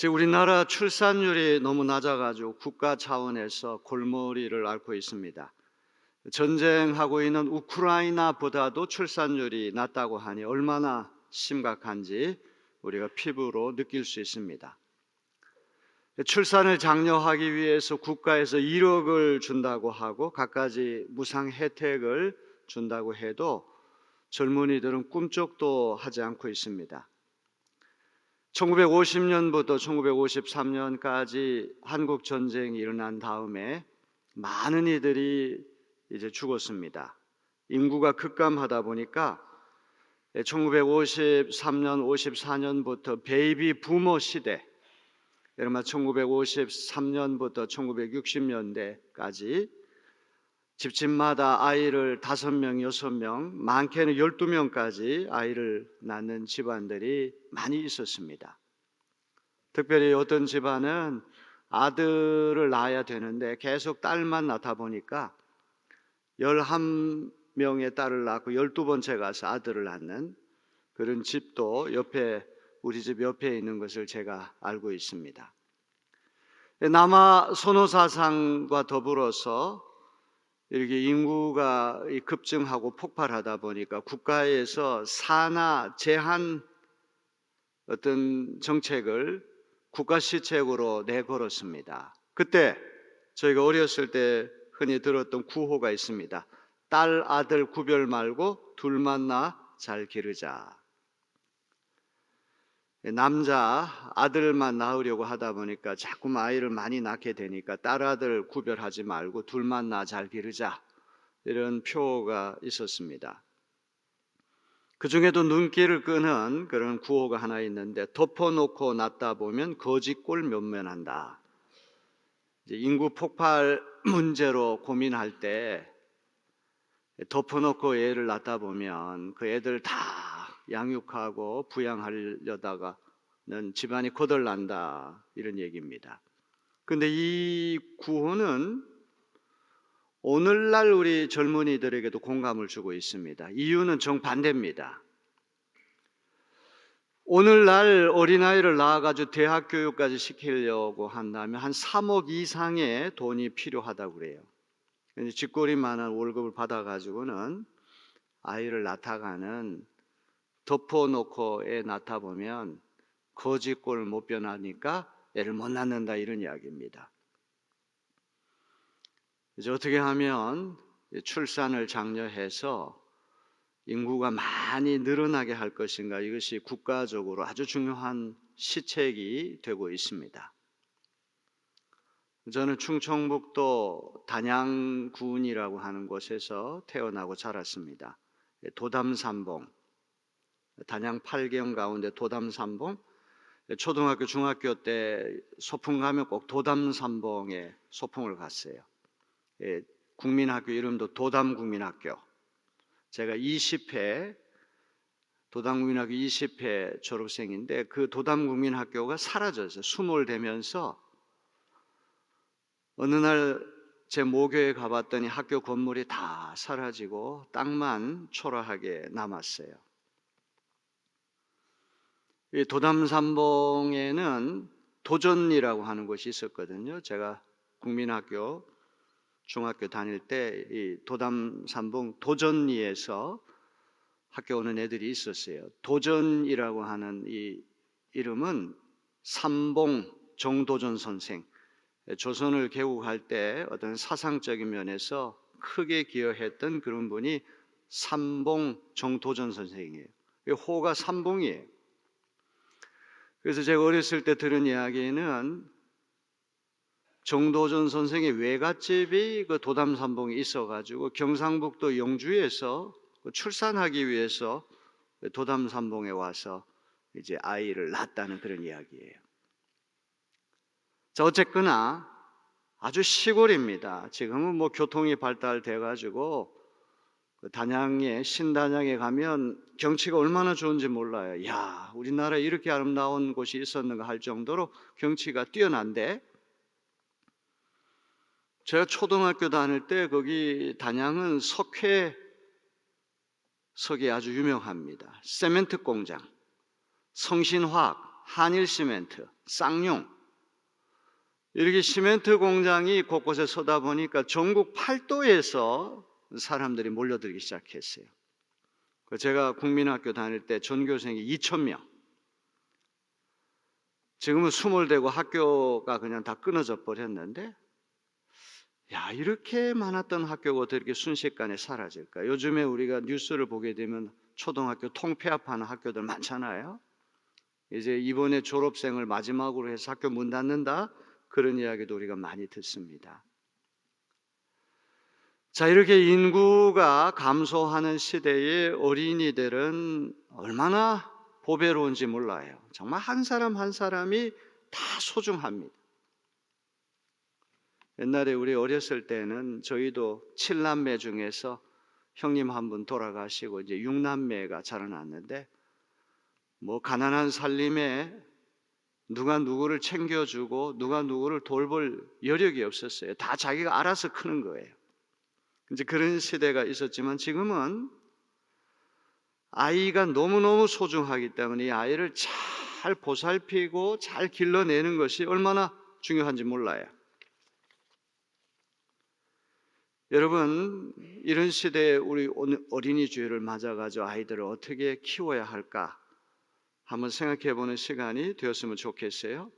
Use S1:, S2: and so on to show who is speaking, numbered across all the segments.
S1: 지금 우리나라 출산율이 너무 낮아가지고 국가 차원에서 골머리를 앓고 있습니다. 전쟁하고 있는 우크라이나보다도 출산율이 낮다고 하니 얼마나 심각한지 우리가 피부로 느낄 수 있습니다. 출산을 장려하기 위해서 국가에서 1억을 준다고 하고 갖가지 무상 혜택을 준다고 해도 젊은이들은 꿈쩍도 하지 않고 있습니다. 1950년부터 1953년까지 한국 전쟁이 일어난 다음에 많은 이들이 이제 죽었습니다. 인구가 급감하다 보니까 1953년, 54년부터 베이비 부모 시대, 예를 들면 1953년부터 1960년대까지 집집마다 아이를 5명, 6명, 많게는 12명까지 아이를 낳는 집안들이 많이 있었습니다. 특별히 어떤 집안은 아들을 낳아야 되는데 계속 딸만 낳다 보니까 11명의 딸을 낳고 12번째 가서 아들을 낳는 그런 집도 우리 집 옆에 있는 것을 제가 알고 있습니다. 남아 선호사상과 더불어서 이렇게 인구가 급증하고 폭발하다 보니까 국가에서 산하 제한 어떤 정책을 국가 시책으로 내걸었습니다. 그때 저희가 어렸을 때 흔히 들었던 구호가 있습니다. 딸, 아들 구별 말고 둘만 낳아 잘 기르자. 남자 아들만 낳으려고 하다 보니까 자꾸 아이를 많이 낳게 되니까 딸 아들 구별하지 말고 둘만 낳아 잘 기르자, 이런 표가 있었습니다. 그 중에도 눈길을 끄는 그런 구호가 하나 있는데, 덮어놓고 낳다 보면 거지꼴 면면한다. 인구 폭발 문제로 고민할 때 덮어놓고 애를 낳다 보면 그 애들 다 양육하고 부양하려다가는 집안이 거덜난다, 이런 얘기입니다. 그런데 이 구호는 오늘날 우리 젊은이들에게도 공감을 주고 있습니다. 이유는 정반대입니다. 오늘날 어린아이를 낳아가지고 대학 교육까지 시키려고 한다면 한 3억 이상의 돈이 필요하다고 그래요. 쥐꼬리만한 월급을 받아가지고는 아이를 낳다가는 덮어놓고 애 낳다 보면 거지꼴 못 변하니까 애를 못 낳는다, 이런 이야기입니다. 이제 어떻게 하면 출산을 장려해서 인구가 많이 늘어나게 할 것인가, 이것이 국가적으로 아주 중요한 시책이 되고 있습니다. 저는 충청북도 단양군이라고 하는 곳에서 태어나고 자랐습니다. 도담산봉, 단양 8경 가운데 도담산봉, 초등학교, 중학교 때 소풍 가면 꼭 도담산봉에 소풍을 갔어요. 국민학교 이름도 도담국민학교. 제가 20회 도담국민학교 20회 졸업생인데 그 도담국민학교가 사라졌어요. 수몰되면서 어느 날 제 모교에 가봤더니 학교 건물이 다 사라지고 땅만 초라하게 남았어요. 이 도담산봉에는 도전리라고 하는 곳이 있었거든요. 제가 국민학교 중학교 다닐 때 이 도담산봉 도전리에서 학교 오는 애들이 있었어요. 도전이라고 하는 이 이름은 삼봉 정도전 선생, 조선을 개국할 때 어떤 사상적인 면에서 크게 기여했던 그런 분이 삼봉 정도전 선생이에요. 호가 삼봉이에요. 그래서 제가 어렸을 때 들은 이야기는 정도전 선생의 외갓집이 그 도담산봉에 있어가지고 경상북도 영주에서 출산하기 위해서 도담산봉에 와서 이제 아이를 낳았다는 그런 이야기예요. 자, 어쨌거나 아주 시골입니다. 지금은 뭐 교통이 발달돼가지고 단양에 신단양에 가면 경치가 얼마나 좋은지 몰라요. 야, 우리나라에 이렇게 아름다운 곳이 있었는가 할 정도로 경치가 뛰어난데, 제가 초등학교 다닐 때 거기 단양은 석회 석이 아주 유명합니다. 세멘트 공장, 성신화학, 한일시멘트, 쌍용 이렇게 시멘트 공장이 곳곳에 서다 보니까 전국 8도에서 사람들이 몰려들기 시작했어요. 제가 국민학교 다닐 때 전교생이 2,000명. 지금은 수몰되고 학교가 그냥 다 끊어져 버렸는데, 야, 이렇게 많았던 학교가 어떻게 이렇게 순식간에 사라질까? 요즘에 우리가 뉴스를 보게 되면 초등학교 통폐합하는 학교들 많잖아요. 이제 이번에 졸업생을 마지막으로 해서 학교 문 닫는다, 그런 이야기도 우리가 많이 듣습니다. 자, 이렇게 인구가 감소하는 시대에 어린이들은 얼마나 보배로운지 몰라요. 정말 한 사람 한 사람이 다 소중합니다. 옛날에 우리 어렸을 때는 저희도 7남매 중에서 형님 한 분 돌아가시고 이제 6남매가 자라났는데, 뭐 가난한 살림에 누가 누구를 챙겨주고 누가 누구를 돌볼 여력이 없었어요. 다 자기가 알아서 크는 거예요. 이제 그런 시대가 있었지만 지금은 아이가 너무너무 소중하기 때문에 이 아이를 잘 보살피고 잘 길러내는 것이 얼마나 중요한지 몰라요. 여러분, 이런 시대에 우리 어린이 주일을 맞아가지고 아이들을 어떻게 키워야 할까 한번 생각해보는 시간이 되었으면 좋겠어요.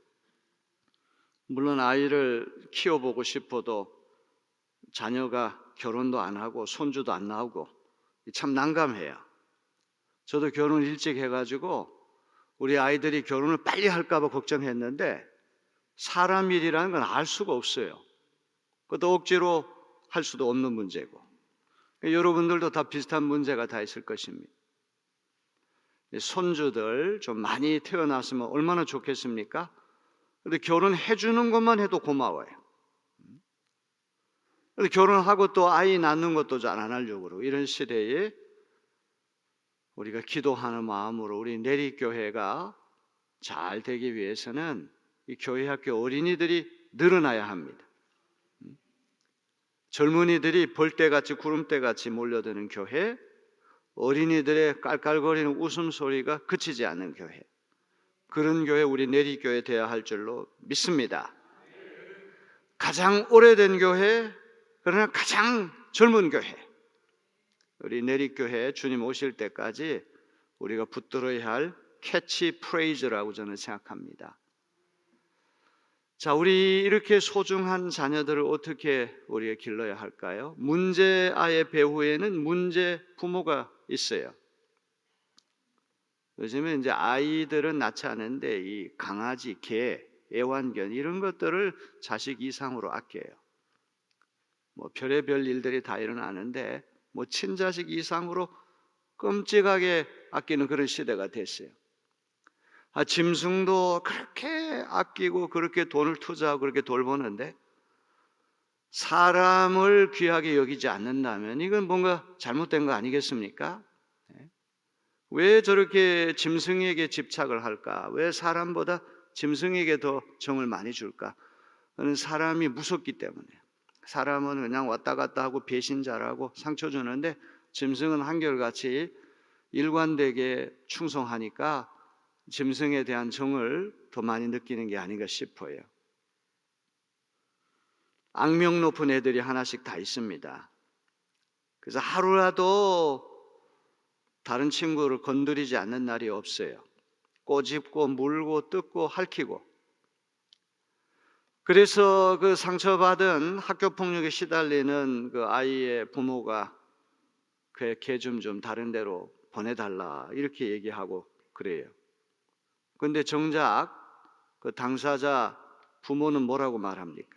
S1: 물론 아이를 키워보고 싶어도 자녀가 결혼도 안 하고 손주도 안 나오고 참 난감해요. 저도 결혼 일찍 해가지고 우리 아이들이 결혼을 빨리 할까 봐 걱정했는데, 사람 일이라는 건 알 수가 없어요. 그것도 억지로 할 수도 없는 문제고, 여러분들도 다 비슷한 문제가 다 있을 것입니다. 손주들 좀 많이 태어났으면 얼마나 좋겠습니까? 근데 결혼해 주는 것만 해도 고마워요. 근데 결혼하고 또 아이 낳는 것도 잘 안 하려고 그러고, 이런 시대에 우리가 기도하는 마음으로 우리 내리교회가 잘 되기 위해서는 이 교회 학교 어린이들이 늘어나야 합니다. 젊은이들이 벌떼같이 구름대같이 몰려드는 교회, 어린이들의 깔깔거리는 웃음소리가 그치지 않는 교회, 그런 교회 우리 내리교회 되어야 할 줄로 믿습니다. 가장 오래된 교회, 그러나 가장 젊은 교회, 우리 내리교회 주님 오실 때까지 우리가 붙들어야 할 캐치 프레이즈라고 저는 생각합니다. 자, 우리 이렇게 소중한 자녀들을 어떻게 우리가 길러야 할까요? 문제 아의 배후에는 문제 부모가 있어요. 요즘에 이제 아이들은 낳지 않은데 이 강아지, 개, 애완견 이런 것들을 자식 이상으로 아껴요. 뭐 별의별 일들이 다 일어나는데 뭐 친자식 이상으로 끔찍하게 아끼는 그런 시대가 됐어요. 짐승도 그렇게 아끼고 그렇게 돈을 투자하고 그렇게 돌보는데 사람을 귀하게 여기지 않는다면 이건 뭔가 잘못된 거 아니겠습니까? 왜 저렇게 짐승에게 집착을 할까? 왜 사람보다 짐승에게 더 정을 많이 줄까? 그는 사람이 무섭기 때문에. 사람은 그냥 왔다 갔다 하고 배신자라고 상처 주는데, 짐승은 한결같이 일관되게 충성하니까 짐승에 대한 정을 더 많이 느끼는 게 아닌가 싶어요. 악명 높은 애들이 하나씩 다 있습니다. 그래서 하루라도 다른 친구를 건드리지 않는 날이 없어요. 꼬집고 물고 뜯고 핥히고. 그래서 그 상처받은 학교폭력에 시달리는 그 아이의 부모가 걔 좀 다른 데로 보내달라 이렇게 얘기하고 그래요. 그런데 정작 그 당사자 부모는 뭐라고 말합니까?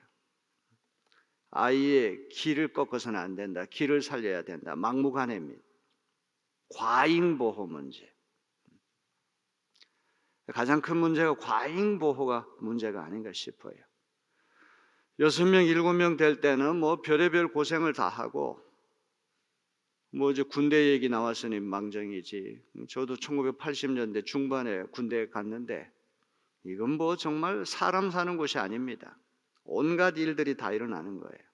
S1: 아이의 길을 꺾어서는 안 된다. 길을 살려야 된다. 막무가내입니다. 과잉보호 문제. 가장 큰 문제가 과잉보호가 문제가 아닌가 싶어요. 6명, 7명 될 때는 뭐 별의별 고생을 다 하고, 뭐 이제 군대 얘기 나왔으니 망정이지. 저도 1980년대 중반에 군대에 갔는데 이건 뭐 정말 사람 사는 곳이 아닙니다. 온갖 일들이 다 일어나는 거예요.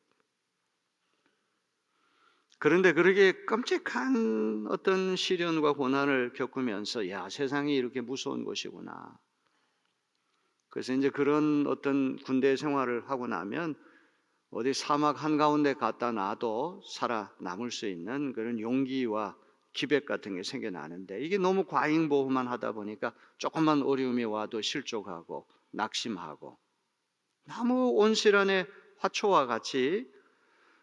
S1: 그런데 그렇게 끔찍한 어떤 시련과 고난을 겪으면서 야, 세상이 이렇게 무서운 곳이구나. 그래서 이제 그런 어떤 군대 생활을 하고 나면 어디 사막 한가운데 갖다 놔도 살아남을 수 있는 그런 용기와 기백 같은 게 생겨나는데, 이게 너무 과잉보호만 하다 보니까 조금만 어려움이 와도 실족하고 낙심하고, 너무 온실안의 화초와 같이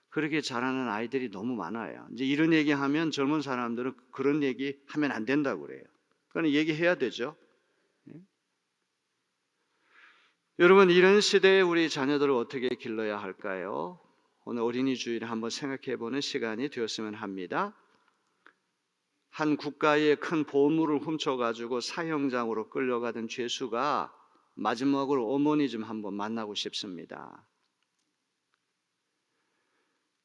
S1: 그렇게 자라는 아이들이 너무 많아요. 이제 이런 얘기하면 젊은 사람들은 그런 얘기 하면 안 된다고 그래요. 그건 얘기해야 되죠. 여러분, 이런 시대에 우리 자녀들을 어떻게 길러야 할까요? 오늘 어린이 주일에 한번 생각해 보는 시간이 되었으면 합니다. 한 국가의 큰 보물을 훔쳐가지고 사형장으로 끌려가던 죄수가 마지막으로 어머니 좀 한번 만나고 싶습니다.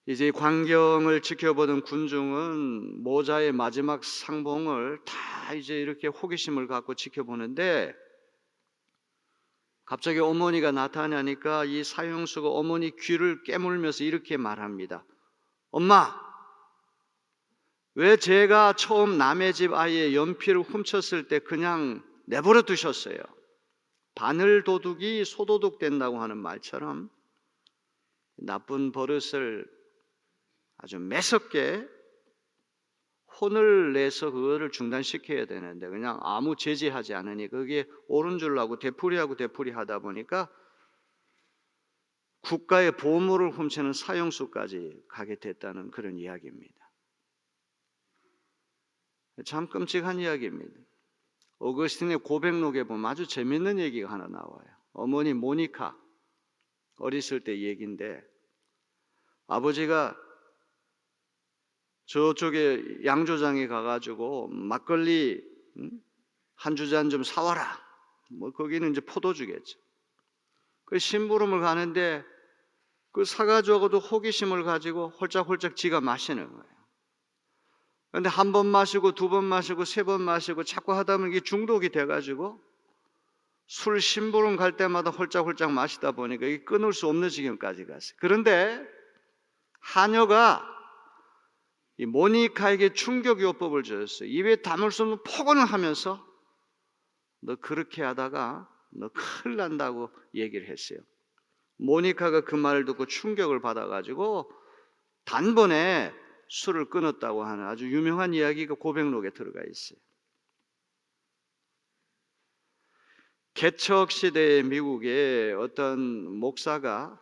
S1: 이제 광경을 지켜보던 군중은 모자의 마지막 상봉을 다 이제 이렇게 호기심을 갖고 지켜보는데, 갑자기 어머니가 나타나니까 이 사형수가 어머니 귀를 깨물면서 이렇게 말합니다. 엄마, 왜 제가 처음 남의 집 아이의 연필을 훔쳤을 때 그냥 내버려 두셨어요? 바늘 도둑이 소도둑 된다고 하는 말처럼 나쁜 버릇을 아주 매섭게 혼을 내서 그거를 중단시켜야 되는데 그냥 아무 제지하지 않으니 그게 옳은 줄 알고 되풀이하고 되풀이하다 보니까 국가의 보물을 훔치는 사형수까지 가게 됐다는 그런 이야기입니다. 참 끔찍한 이야기입니다. 어거스틴의 고백록에 보면 아주 재밌는 얘기가 하나 나와요. 어머니 모니카 어렸을 때 얘기인데, 아버지가 저쪽에 양조장에 가가지고 막걸리 한 주잔 좀 사와라. 뭐 거기는 이제 포도주겠죠. 그 심부름을 가는데 그 사가지고도 호기심을 가지고 홀짝홀짝 지가 마시는 거예요. 그런데 한 번 마시고 두 번 마시고 세 번 마시고 자꾸 하다 보면 이게 중독이 돼가지고 술 심부름 갈 때마다 홀짝홀짝 마시다 보니까 이게 끊을 수 없는 지경까지 갔어요. 그런데 하녀가 이 모니카에게 충격요법을 줬어요. 입에 담을 수 없는 폭언을 하면서 너 그렇게 하다가 너 큰일 난다고 얘기를 했어요. 모니카가 그 말을 듣고 충격을 받아가지고 단번에 술을 끊었다고 하는 아주 유명한 이야기가 고백록에 들어가 있어요. 개척 시대의 미국에 어떤 목사가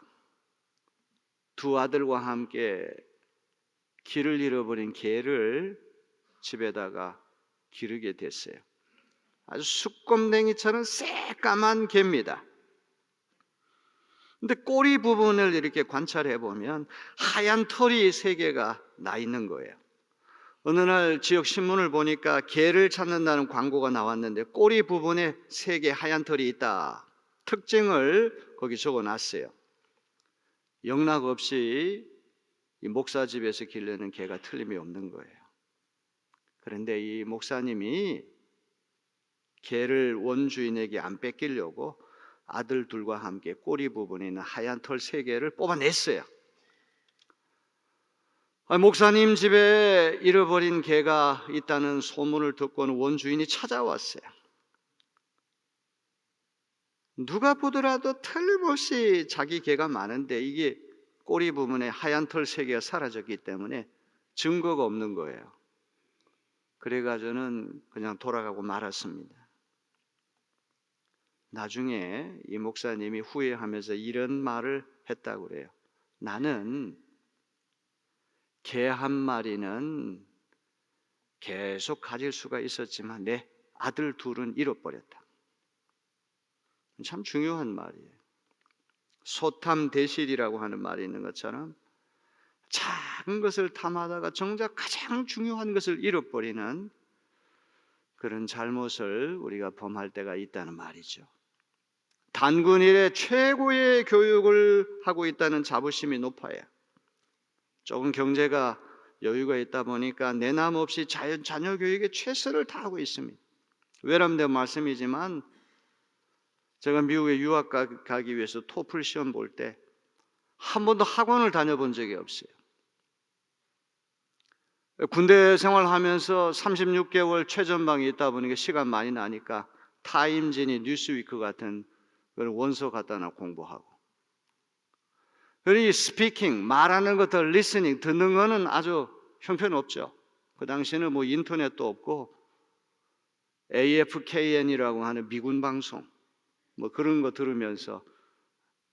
S1: 두 아들과 함께 길을 잃어버린 개를 집에다가 기르게 됐어요. 아주 수검댕이처럼 새까만 개입니다. 근데 꼬리 부분을 이렇게 관찰해 보면 하얀 털이 3개가 나 있는 거예요. 어느 날 지역 신문을 보니까 개를 찾는다는 광고가 나왔는데 꼬리 부분에 3개 하얀 털이 있다. 특징을 거기 적어놨어요. 영락 없이 이 목사 집에서 기르는 개가 틀림이 없는 거예요. 그런데 이 목사님이 개를 원주인에게 안 뺏기려고 아들 둘과 함께 꼬리 부분에 있는 하얀 털 3개를 뽑아냈어요. 목사님 집에 잃어버린 개가 있다는 소문을 듣고는 원주인이 찾아왔어요. 누가 보더라도 틀림없이 자기 개가 많은데 이게 꼬리 부분에 하얀 털 3개가 사라졌기 때문에 증거가 없는 거예요. 그래가지고는 그냥 돌아가고 말았습니다. 나중에 이 목사님이 후회하면서 이런 말을 했다고 그래요. 나는 개 한 마리는 계속 가질 수가 있었지만 내 아들 둘은 잃어버렸다. 참 중요한 말이에요. 소탐대실이라고 하는 말이 있는 것처럼 작은 것을 탐하다가 정작 가장 중요한 것을 잃어버리는 그런 잘못을 우리가 범할 때가 있다는 말이죠. 단군 일에 최고의 교육을 하고 있다는 자부심이 높아요. 조금 경제가 여유가 있다 보니까 내남 없이 자녀 교육에 최선을 다하고 있습니다. 외람된 말씀이지만 제가 미국에 유학 가기 위해서 토플 시험 볼 때 한 번도 학원을 다녀본 적이 없어요. 군대 생활하면서 36개월 최전방에 있다 보니까 시간 많이 나니까 타임지니 뉴스위크 같은 그걸 원서 갖다 놔 공부하고. 그러니 스피킹, 말하는 것, 더 리스닝, 듣는 거는 아주 형편없죠. 그 당시에는 뭐 인터넷도 없고 AFKN이라고 하는 미군 방송 뭐 그런 거 들으면서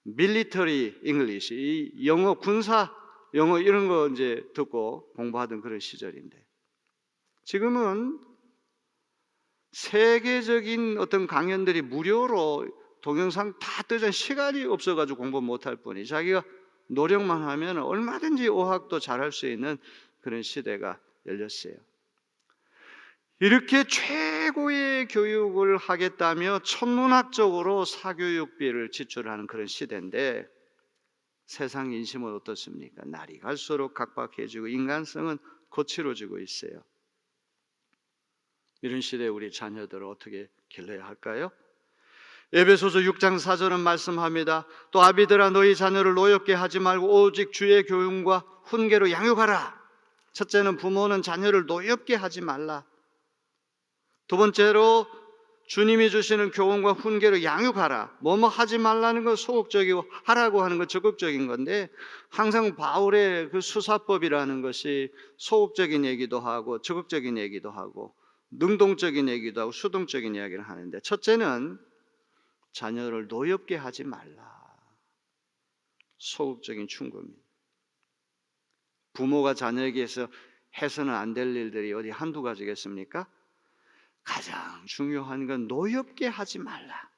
S1: 밀리터리 잉글리시, 이 영어, 군사 영어 이런 거 이제 듣고 공부하던 그런 시절인데, 지금은 세계적인 어떤 강연들이 무료로 동영상 다 뜨잖아요. 시간이 없어가지고 공부 못할 뿐이 자기가 노력만 하면 얼마든지 어학도 잘할 수 있는 그런 시대가 열렸어요. 이렇게 최고의 교육을 하겠다며 천문학적으로 사교육비를 지출하는 그런 시대인데, 세상 인심은 어떻습니까? 날이 갈수록 각박해지고 인간성은 거칠어지고 있어요. 이런 시대에 우리 자녀들을 어떻게 길러야 할까요? 에베소서 6장 4절은 말씀합니다. 또 아비들아 너희 자녀를 노엽게 하지 말고 오직 주의 교훈과 훈계로 양육하라. 첫째는 부모는 자녀를 노엽게 하지 말라. 두 번째로 주님이 주시는 교훈과 훈계로 양육하라. 뭐뭐 하지 말라는 건 소극적이고 하라고 하는 건 적극적인 건데, 항상 바울의 그 수사법이라는 것이 소극적인 얘기도 하고 적극적인 얘기도 하고 능동적인 얘기도 하고 수동적인 이야기를 하는데, 첫째는 자녀를 노엽게 하지 말라. 소극적인 충고입니다. 부모가 자녀에게서 해서는 안 될 일들이 어디 한두 가지겠습니까? 가장 중요한 건 노엽게 하지 말라.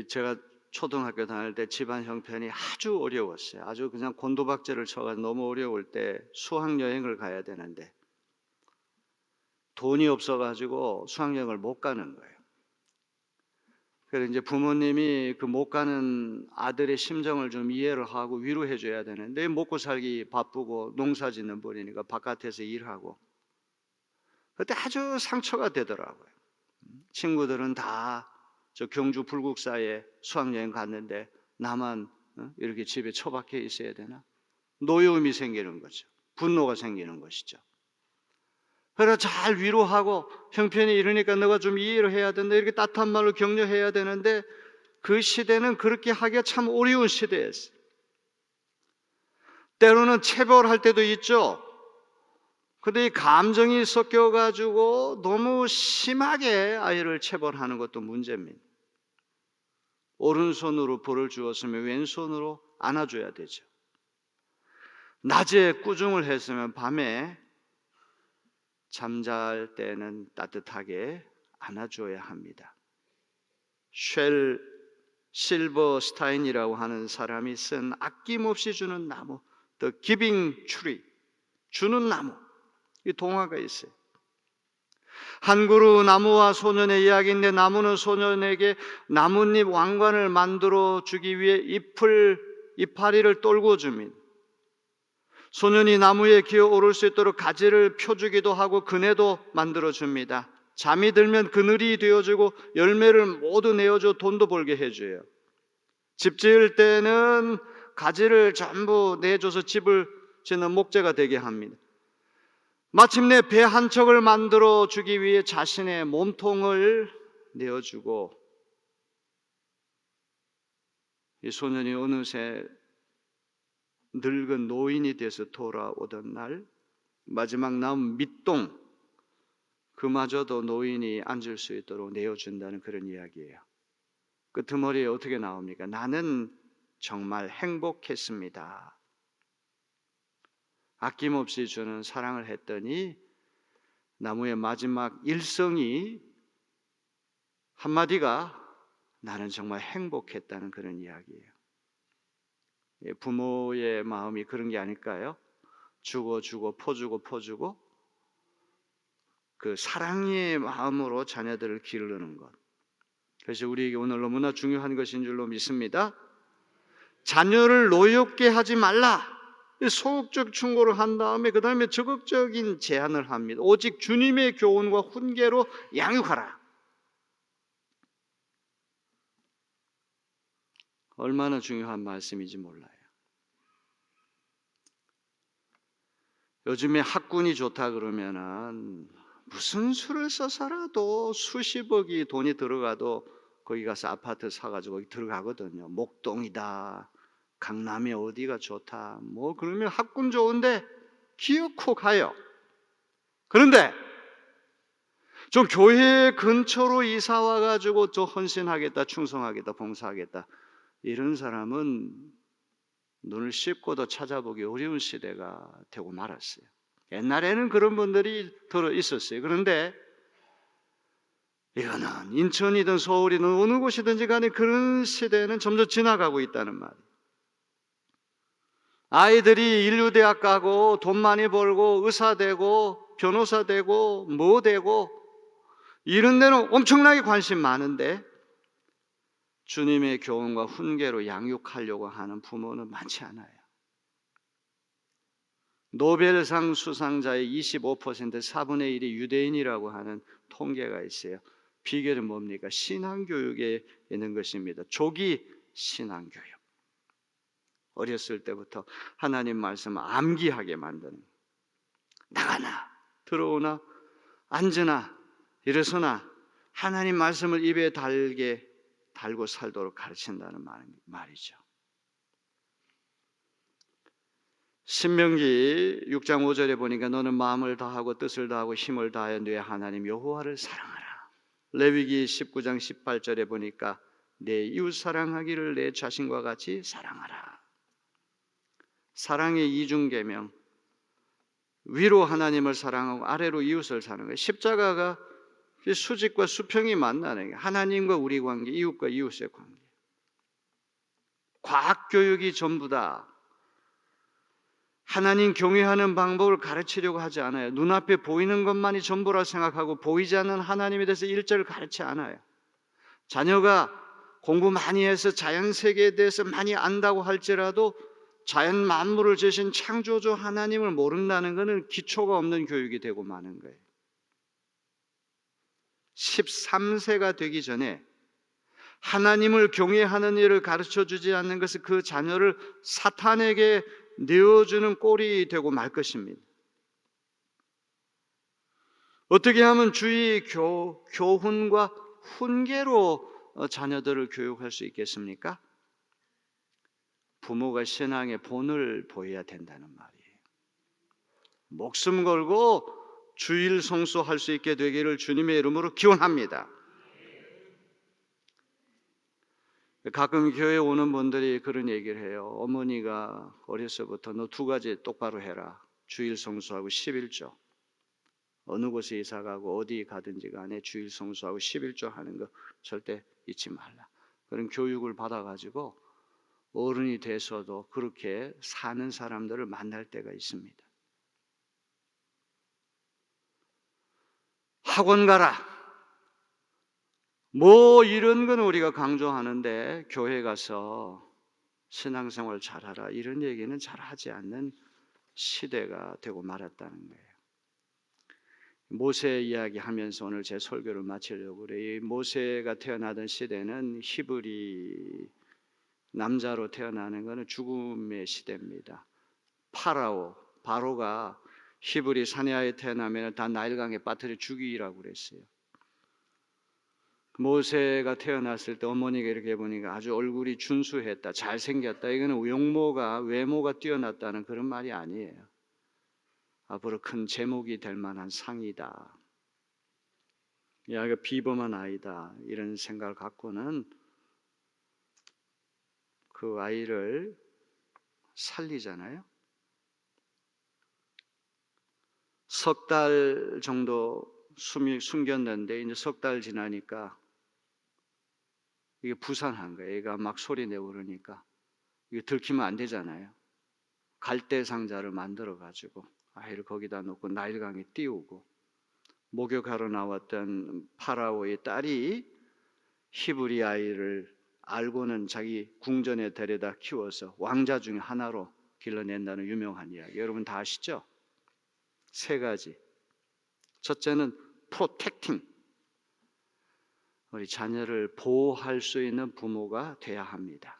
S1: 제가 초등학교 다닐 때 집안 형편이 아주 어려웠어요. 아주 그냥 곤두박질을 쳐가지고 너무 어려울 때 수학여행을 가야 되는데 돈이 없어가지고 수학여행을 못 가는 거예요. 그래서 이제 부모님이 그 못 가는 아들의 심정을 좀 이해를 하고 위로해 줘야 되는데, 먹고 살기 바쁘고 농사 짓는 분이니까 바깥에서 일하고, 그때 아주 상처가 되더라고요. 친구들은 다 저 경주 불국사에 수학여행 갔는데 나만 이렇게 집에 처박혀 있어야 되나? 노여움이 생기는 거죠. 분노가 생기는 것이죠. 그래서 잘 위로하고 형편이 이러니까 너가 좀 이해를 해야 된다, 이렇게 따뜻한 말로 격려해야 되는데, 그 시대는 그렇게 하기가 참 어려운 시대였어요. 때로는 체벌할 때도 있죠. 그런데 이 감정이 섞여가지고 너무 심하게 아이를 체벌하는 것도 문제입니다. 오른손으로 벌을 주었으면 왼손으로 안아줘야 되죠. 낮에 꾸중을 했으면 밤에 잠잘 때는 따뜻하게 안아줘야 합니다. 쉘 실버스타인이라고 하는 사람이 쓴 아낌없이 주는 나무, The Giving Tree, 주는 나무, 이 동화가 있어요. 한 그루 나무와 소년의 이야기인데, 나무는 소년에게 나뭇잎 왕관을 만들어 주기 위해 이파리를 떨고 줍니다. 소년이 나무에 기어 오를 수 있도록 가지를 펴주기도 하고 그네도 만들어 줍니다. 잠이 들면 그늘이 되어주고 열매를 모두 내어줘 돈도 벌게 해줘요. 집 지을 때는 가지를 전부 내줘서 집을 짓는 목재가 되게 합니다. 마침내 배 한 척을 만들어 주기 위해 자신의 몸통을 내어주고, 이 소년이 어느새 늙은 노인이 돼서 돌아오던 날, 마지막 남은 밑동, 그마저도 노인이 앉을 수 있도록 내어준다는 그런 이야기예요. 끄트머리에 어떻게 나옵니까? 나는 정말 행복했습니다. 아낌없이 주는 사랑을 했더니 나무의 마지막 일성이 한마디가 나는 정말 행복했다는 그런 이야기예요. 부모의 마음이 그런 게 아닐까요? 주고 퍼주고 그 사랑의 마음으로 자녀들을 기르는 것. 그래서 우리에게 오늘 너무나 중요한 것인 줄로 믿습니다. 자녀를 노엽게 하지 말라. 소극적 충고를 한 다음에 그 다음에 적극적인 제안을 합니다. 오직 주님의 교훈과 훈계로 양육하라. 얼마나 중요한 말씀인지 몰라요. 요즘에 학군이 좋다 그러면은 무슨 수를 써서라도 수십억이 돈이 들어가도 거기 가서 아파트 사가지고 거기 들어가거든요. 목동이다, 강남이 어디가 좋다, 뭐 그러면 학군 좋은데 기어코 가요. 그런데 좀 교회 근처로 이사 와가지고 저 헌신하겠다, 충성하겠다, 봉사하겠다, 이런 사람은 눈을 씻고도 찾아보기 어려운 시대가 되고 말았어요. 옛날에는 그런 분들이 들어 있었어요. 그런데 이거는 인천이든 서울이든 어느 곳이든지 간에 그런 시대는 점점 지나가고 있다는 말이에요. 아이들이 인류대학 가고 돈 많이 벌고 의사 되고 변호사 되고 뭐 되고 이런 데는 엄청나게 관심 많은데 주님의 교훈과 훈계로 양육하려고 하는 부모는 많지 않아요. 노벨상 수상자의 25% 4분의 1이 유대인이라고 하는 통계가 있어요. 비결은 뭡니까? 신앙교육에 있는 것입니다. 조기 신앙교육. 어렸을 때부터 하나님 말씀을 암기하게 만드는, 나가나 들어오나 앉으나 일어서나 하나님 말씀을 입에 달고 살도록 가르친다는 말이죠. 신명기 6장 5절에 보니까 너는 마음을 다하고 뜻을 다하고 힘을 다하여 네 하나님 여호와를 사랑하라. 레위기 19장 18절에 보니까 내 이웃 사랑하기를 내 자신과 같이 사랑하라. 사랑의 이중계명, 위로 하나님을 사랑하고 아래로 이웃을 사랑하는 거예요. 십자가가 수직과 수평이 만나는 거예요. 하나님과 우리 관계, 이웃과 이웃의 관계. 과학교육이 전부다. 하나님 경외하는 방법을 가르치려고 하지 않아요. 눈앞에 보이는 것만이 전부라 생각하고 보이지 않는 하나님에 대해서 일절을 가르치지 않아요. 자녀가 공부 많이 해서 자연세계에 대해서 많이 안다고 할지라도 자연 만물을 지으신 창조주 하나님을 모른다는 것은 기초가 없는 교육이 되고 마는 거예요. 13세가 되기 전에 하나님을 경외하는 일을 가르쳐주지 않는 것은 그 자녀를 사탄에게 내어주는 꼴이 되고 말 것입니다. 어떻게 하면 주의 교훈과 훈계로 자녀들을 교육할 수 있겠습니까? 부모가 신앙의 본을 보여야 된다는 말이에요. 목숨 걸고 주일 성수할 수 있게 되기를 주님의 이름으로 기원합니다. 가끔 교회에 오는 분들이 그런 얘기를 해요. 어머니가 어려서부터 너 두 가지 똑바로 해라. 주일 성수하고 11조. 어느 곳에 이사 가고 어디 가든지 간에 주일 성수하고 11조 하는 거 절대 잊지 말라. 그런 교육을 받아가지고 어른이 돼서도 그렇게 사는 사람들을 만날 때가 있습니다. 학원 가라. 뭐 이런 건 우리가 강조하는데 교회 가서 신앙생활 잘하라 이런 얘기는 잘 하지 않는 시대가 되고 말았다는 거예요. 모세 이야기하면서 오늘 제 설교를 마치려고 그래요. 이 모세가 태어나던 시대는 히브리 남자로 태어나는 것은 죽음의 시대입니다. 바로가 히브리 사내아에 태어나면 다 나일강에 빠뜨려 죽이라고 그랬어요. 모세가 태어났을 때 어머니가 이렇게 보니까 아주 얼굴이 준수했다, 잘생겼다. 이거는 외모가 뛰어났다는 그런 말이 아니에요. 앞으로 큰 제목이 될 만한 상이다. 야, 이거 비범한 아이다. 이런 생각을 갖고는 그 아이를 살리잖아요. 석 달 정도 숨겼는데 이제 석 달 지나니까 이게 부산한 거예요. 얘가 막 소리 내고 그러니까 이게 들키면 안 되잖아요. 갈대 상자를 만들어 가지고 아이를 거기다 놓고 나일강에 띄우고 목욕하러 나왔던 파라오의 딸이 히브리 아이를 알고는 자기 궁전에 데려다 키워서 왕자 중에 하나로 길러낸다는 유명한 이야기. 여러분 다 아시죠? 세 가지. 첫째는 프로텍팅. 우리 자녀를 보호할 수 있는 부모가 돼야 합니다.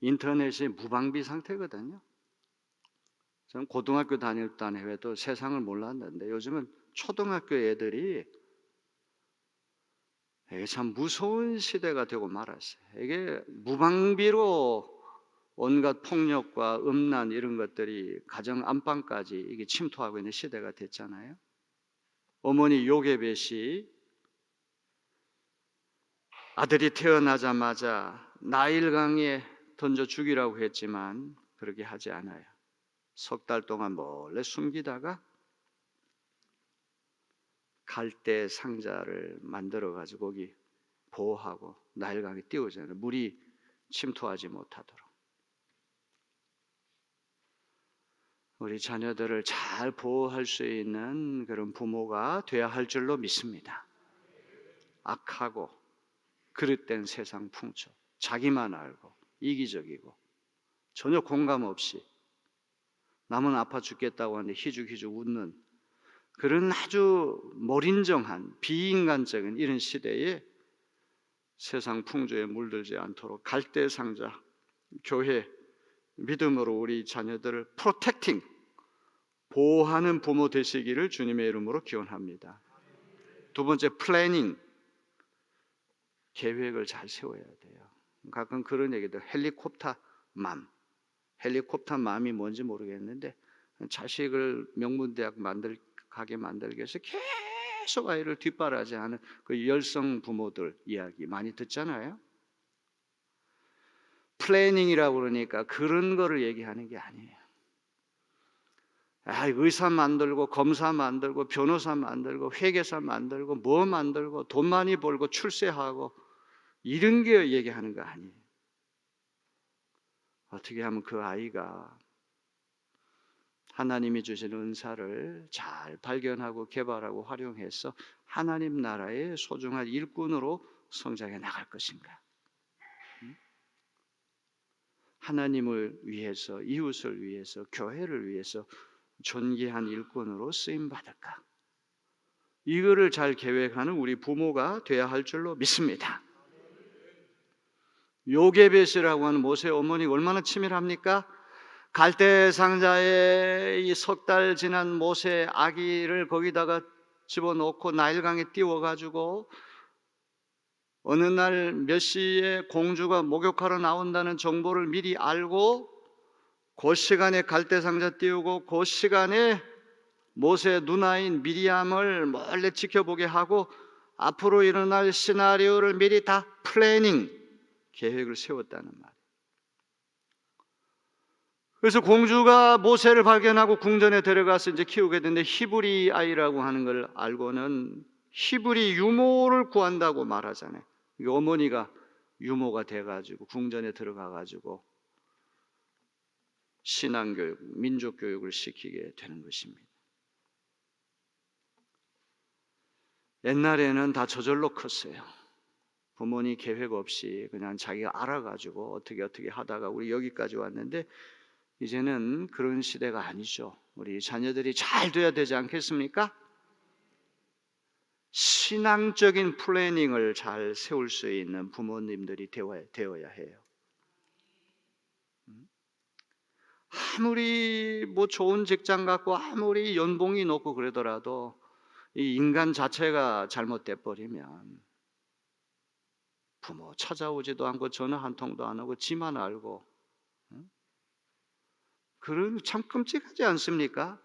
S1: 인터넷이 무방비 상태거든요. 저는 고등학교 다닐 때 해도 세상을 몰랐는데 요즘은 초등학교 애들이 이게 참 무서운 시대가 되고 말았어요. 이게 무방비로 온갖 폭력과 음란 이런 것들이 가정 안방까지 이게 침투하고 있는 시대가 됐잖아요. 어머니 요게벳이 아들이 태어나자마자 나일강에 던져 죽이라고 했지만 그렇게 하지 않아요. 석 달 동안 몰래 숨기다가 갈대 상자를 만들어 가지고 거기 보호하고 나일강에 띄우잖아요. 물이 침투하지 못하도록. 우리 자녀들을 잘 보호할 수 있는 그런 부모가 되어야 할 줄로 믿습니다. 악하고 그릇된 세상 풍토, 자기만 알고 이기적이고 전혀 공감 없이 남은 아파 죽겠다고 하는데 희죽희죽 웃는 그런 아주 몰인정한 비인간적인 이런 시대에 세상 풍조에 물들지 않도록 갈대 상자, 교회, 믿음으로 우리 자녀들을 프로텍팅, 보호하는 부모 되시기를 주님의 이름으로 기원합니다. 두 번째, 플래닝, 계획을 잘 세워야 돼요. 가끔 그런 얘기들, 헬리콥터 맘이 뭔지 모르겠는데 자식을 명문대학 가게 만들기 위해서 계속 아이를 뒷바라지하는 그 열성 부모들 이야기 많이 듣잖아요. 플래닝이라고 그러니까 그런 거를 얘기하는 게 아니에요. 의사 만들고 검사 만들고 변호사 만들고 회계사 만들고 뭐 만들고 돈 많이 벌고 출세하고 이런 게 얘기하는 거 아니에요. 어떻게 하면 그 아이가 하나님이 주신 은사를 잘 발견하고 개발하고 활용해서 하나님 나라의 소중한 일꾼으로 성장해 나갈 것인가? 하나님을 위해서, 이웃을 위해서, 교회를 위해서 존귀한 일꾼으로 쓰임 받을까? 이거를 잘 계획하는 우리 부모가 돼야 할 줄로 믿습니다. 요게벳이라고 하는 모세의 어머니가 얼마나 치밀합니까? 갈대 상자에 이 석 달 지난 모세 아기를 거기다가 집어넣고 나일강에 띄워가지고 어느 날 몇 시에 공주가 목욕하러 나온다는 정보를 미리 알고 그 시간에 갈대 상자 띄우고 그 시간에 모세의 누나인 미리암을 몰래 지켜보게 하고 앞으로 일어날 시나리오를 미리 다 플래닝, 계획을 세웠다는 말이에요. 그래서 공주가 모세를 발견하고 궁전에 데려가서 이제 키우게 되는데 히브리 아이라고 하는 걸 알고는 히브리 유모를 구한다고 말하잖아요. 어머니가 유모가 돼가지고 궁전에 들어가가지고 신앙교육, 민족교육을 시키게 되는 것입니다. 옛날에는 다 저절로 컸어요. 부모님 계획 없이 그냥 자기가 알아가지고 어떻게 하다가 우리 여기까지 왔는데 이제는 그런 시대가 아니죠. 우리 자녀들이 잘 돼야 되지 않겠습니까? 신앙적인 플래닝을 잘 세울 수 있는 부모님들이 되어야 해요. 아무리 뭐 좋은 직장 갖고 아무리 연봉이 높고 그러더라도 이 인간 자체가 잘못돼 버리면 부모 찾아오지도 않고 전화 한 통도 안 하고 지만 알고 그런 참 끔찍하지 않습니까?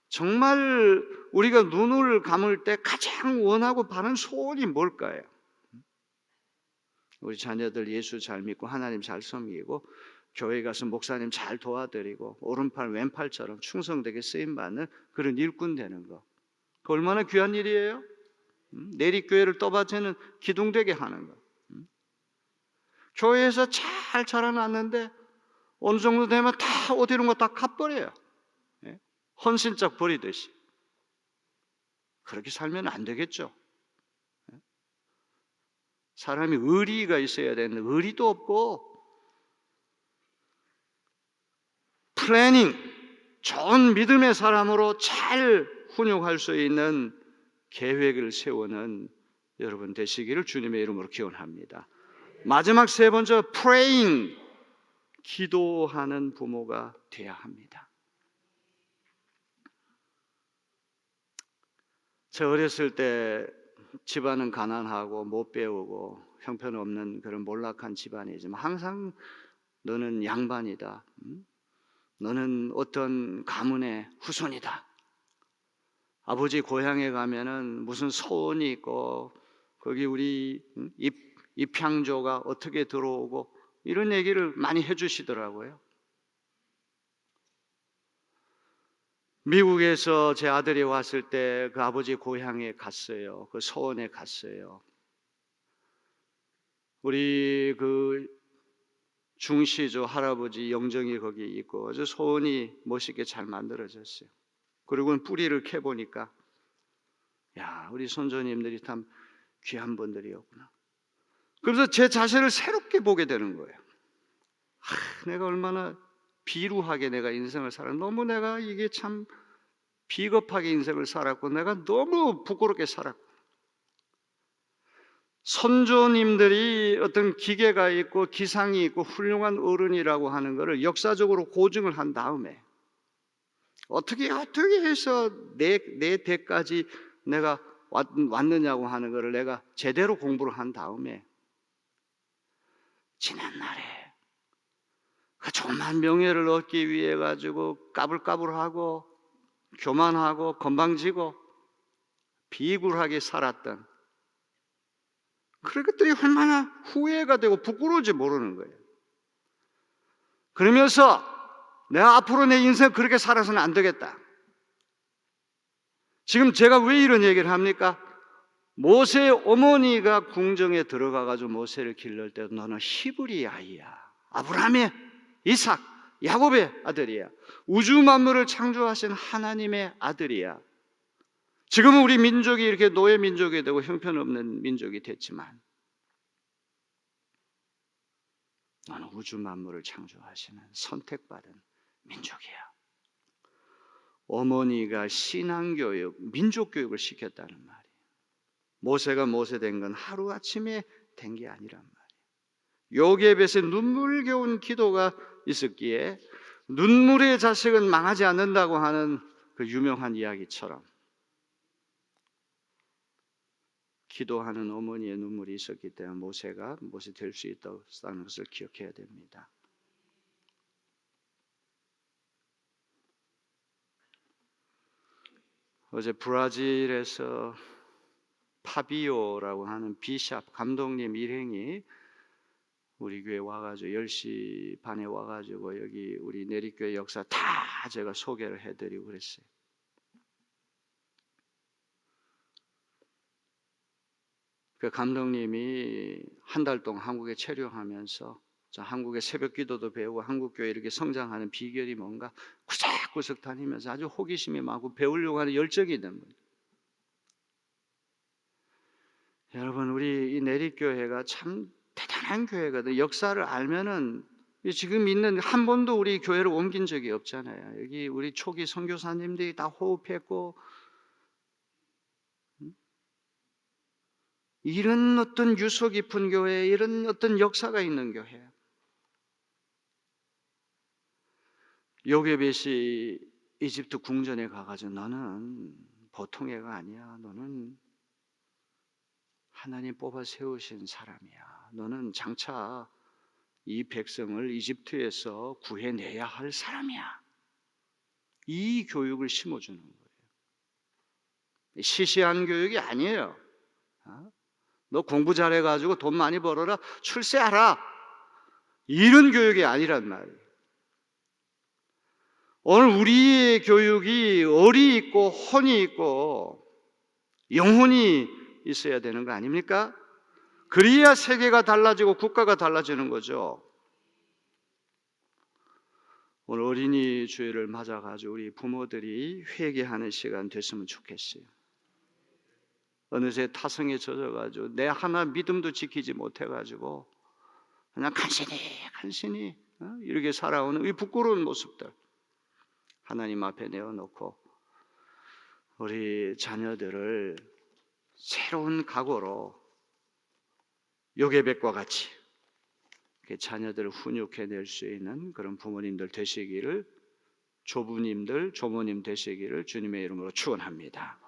S1: 정말 우리가 눈을 감을 때 가장 원하고 바라는 소원이 뭘까요? 우리 자녀들 예수 잘 믿고 하나님 잘 섬기고 교회 가서 목사님 잘 도와드리고 오른팔 왼팔처럼 충성되게 쓰임받는 그런 일꾼 되는 거, 그 얼마나 귀한 일이에요? 내리교회를 떠받치는 기둥되게 하는 거. 교회에서 잘 자라났는데 어느 정도 되면 다 옷 이런 거 다 갚버려요. 헌신짝 버리듯이. 그렇게 살면 안 되겠죠. 사람이 의리가 있어야 되는데 의리도 없고 플래닝, 좋은 믿음의 사람으로 잘 훈육할 수 있는 계획을 세우는 여러분 되시기를 주님의 이름으로 기원합니다. 마지막 세 번째, praying, 기도하는 부모가 되어야 합니다. 저 어렸을 때 집안은 가난하고 못 배우고 형편없는 그런 몰락한 집안이지만 항상 너는 양반이다. 너는 어떤 가문의 후손이다. 아버지 고향에 가면은 무슨 소원이 있고 거기 우리 입향조가 어떻게 들어오고 이런 얘기를 많이 해주시더라고요. 미국에서 제 아들이 왔을 때 그 아버지 고향에 갔어요. 그 소원에 갔어요. 우리 그 중시조 할아버지 영정이 거기 있고 아주 소원이 멋있게 잘 만들어졌어요. 그리고 뿌리를 캐보니까 야, 우리 선조님들이 참 귀한 분들이었구나. 그래서 제 자신을 새롭게 보게 되는 거예요. 내가 얼마나 비루하게 내가 인생을 살아. 너무 내가 이게 참 비겁하게 인생을 살았고 내가 너무 부끄럽게 살았고 선조님들이 어떤 기계가 있고 기상이 있고 훌륭한 어른이라고 하는 것을 역사적으로 고증을 한 다음에 어떻게 해서 내 대까지 내가 왔느냐고 하는 것을 내가 제대로 공부를 한 다음에 지난날에 그 조그만 명예를 얻기 위해 가지고 까불까불하고 교만하고 건방지고 비굴하게 살았던 그런 것들이 얼마나 후회가 되고 부끄러운지 모르는 거예요. 그러면서 내가 앞으로 내 인생 그렇게 살아서는 안 되겠다. 지금 제가 왜 이런 얘기를 합니까? 모세의 어머니가 궁정에 들어가가지고 모세를 길를 때도 너는 히브리 아이야. 아브라함의 이삭, 야곱의 아들이야. 우주 만물을 창조하신 하나님의 아들이야. 지금은 우리 민족이 이렇게 노예 민족이 되고 형편없는 민족이 됐지만 너는 우주 만물을 창조하시는 선택받은 민족이야. 어머니가 신앙교육, 민족교육을 시켰다는 말이에요. 모세가 모세 된 건 하루아침에 된 게 아니란 말이에요. 요셉의 눈물겨운 기도가 있었기에 눈물의 자식은 망하지 않는다고 하는 그 유명한 이야기처럼 기도하는 어머니의 눈물이 있었기 때문에 모세가 모세 될 수 있다는 것을 기억해야 됩니다. 어제 브라질에서 파비오라고 하는 비샵 감독님 일행이 우리 교회 와가지고 10시 반에 와가지고 여기 우리 내리교회 역사 다 제가 소개를 해드리고 그랬어요. 그 감독님이 한 달 동안 한국에 체류하면서 한국의 새벽 기도도 배우고 한국 교회 이렇게 성장하는 비결이 뭔가 구석구석 다니면서 아주 호기심이 많고 배우려고 하는 열정이 있는 분이에요. 여러분 우리 이 내리교회가 참 대단한 교회거든요. 역사를 알면은 지금 있는 한 번도 우리 교회를 옮긴 적이 없잖아요. 여기 우리 초기 선교사님들이 다 호흡했고 이런 어떤 유서 깊은 교회, 이런 어떤 역사가 있는 교회. 요게벳이 이집트 궁전에 가가지고 너는 보통 애가 아니야. 너는 하나님 뽑아 세우신 사람이야. 너는 장차 이 백성을 이집트에서 구해내야 할 사람이야. 이 교육을 심어주는 거예요. 시시한 교육이 아니에요. 너 공부 잘해가지고 돈 많이 벌어라, 출세하라, 이런 교육이 아니란 말이에요. 오늘 우리의 교육이 얼이 있고 혼이 있고 영혼이 있어야 되는 거 아닙니까? 그래야 세계가 달라지고 국가가 달라지는 거죠. 오늘 어린이 주일을 맞아가지고 우리 부모들이 회개하는 시간 됐으면 좋겠어요. 어느새 타성에 젖어가지고 내 하나 믿음도 지키지 못해가지고 그냥 간신히 이렇게 살아오는 이 부끄러운 모습들 하나님 앞에 내어놓고 우리 자녀들을 새로운 각오로 요게벳과 같이 자녀들을 훈육해낼 수 있는 그런 부모님들 되시기를, 조부님들, 조모님 되시기를 주님의 이름으로 축원합니다.